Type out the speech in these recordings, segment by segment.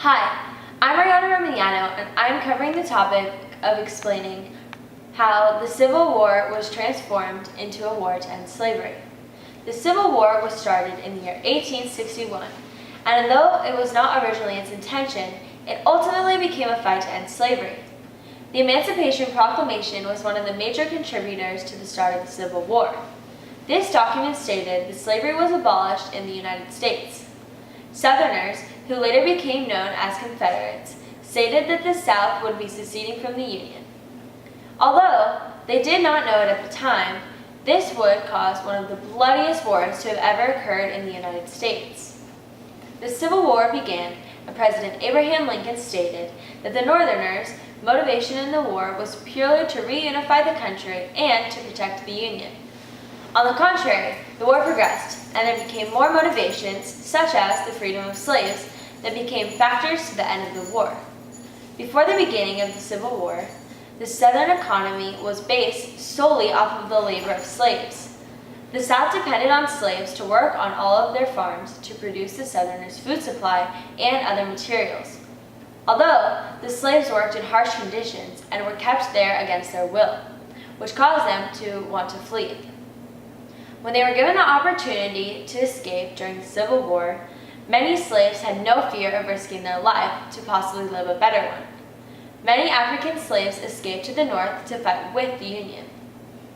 Hi, I'm Ariana and I'm covering the topic of explaining how the Civil War was transformed into a war to end slavery. The Civil War was started in the year 1861, and although it was not originally its intention, it ultimately became a fight to end slavery. The Emancipation Proclamation was one of the major contributors to the start of the Civil War. This document stated that slavery was abolished in the United States. Southerners, who later became known as Confederates, stated that the South would be seceding from the Union. Although they did not know it at the time, this would cause one of the bloodiest wars to have ever occurred in the United States. The Civil War began when President Abraham Lincoln stated that the Northerners' motivation in the war was purely to reunify the country and to protect the Union. On the contrary, the war progressed, and there became more motivations, such as the freedom of slaves, that became factors to the end of the war. Before the beginning of the Civil War, the Southern economy was based solely off of the labor of slaves. The South depended on slaves to work on all of their farms to produce the Southerners' food supply and other materials. Although the slaves worked in harsh conditions and were kept there against their will, which caused them to want to flee. When they were given the opportunity to escape during the Civil War, many slaves had no fear of risking their life to possibly live a better one. Many African slaves escaped to the North to fight with the Union.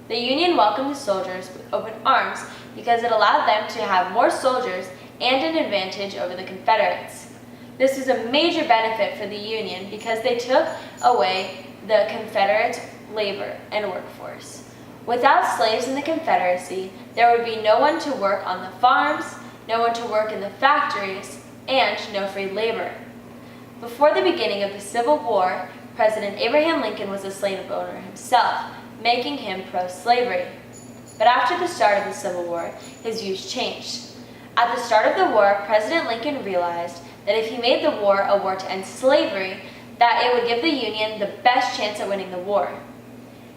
The Union welcomed the soldiers with open arms because it allowed them to have more soldiers and an advantage over the Confederates. This was a major benefit for the Union because they took away the Confederate labor and workforce. Without slaves in the Confederacy, there would be no one to work on the farms, no one to work in the factories, and no free labor. Before the beginning of the Civil War, President Abraham Lincoln was a slave owner himself, making him pro-slavery. But after the start of the Civil War, his views changed. At the start of the war, President Lincoln realized that if he made the war a war to end slavery, that it would give the Union the best chance at winning the war.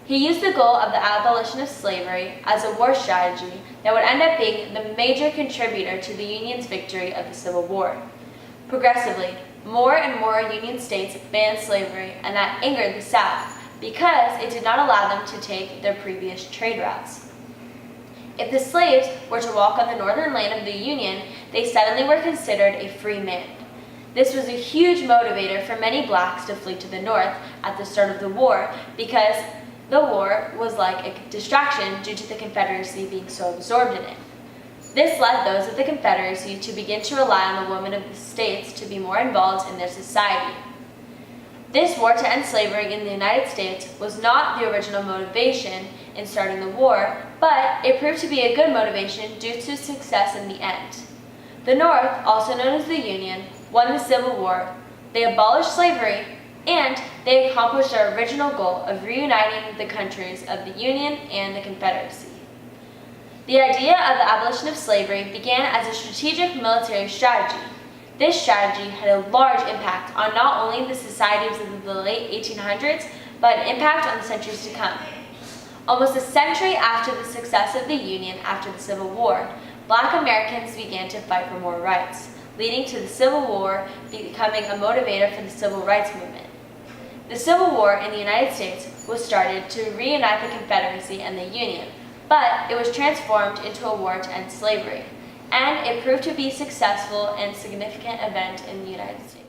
He used the goal of the abolition of slavery as a war strategy that would end up being the major contributor to the Union's victory of the Civil War. Progressively, more and more Union states banned slavery, and that angered the South because it did not allow them to take their previous trade routes. If the slaves were to walk on the northern land of the Union, they suddenly were considered a free man. This was a huge motivator for many blacks to flee to the North at the start of the war because the war was like a distraction due to the Confederacy being so absorbed in it. This led those of the Confederacy to begin to rely on the women of the states to be more involved in their society. This war to end slavery in the United States was not the original motivation in starting the war, but it proved to be a good motivation due to success in the end. The North, also known as the Union, won the Civil War. They abolished slavery, and they accomplished their original goal of reuniting the countries of the Union and the Confederacy. The idea of the abolition of slavery began as a strategic military strategy. This strategy had a large impact on not only the societies of the late 1800s, but an impact on the centuries to come. Almost a century after the success of the Union after the Civil War, Black Americans began to fight for more rights, leading to the Civil War becoming a motivator for the Civil Rights Movement. The Civil War in the United States was started to reunite the Confederacy and the Union, but it was transformed into a war to end slavery, and it proved to be a successful and significant event in the United States.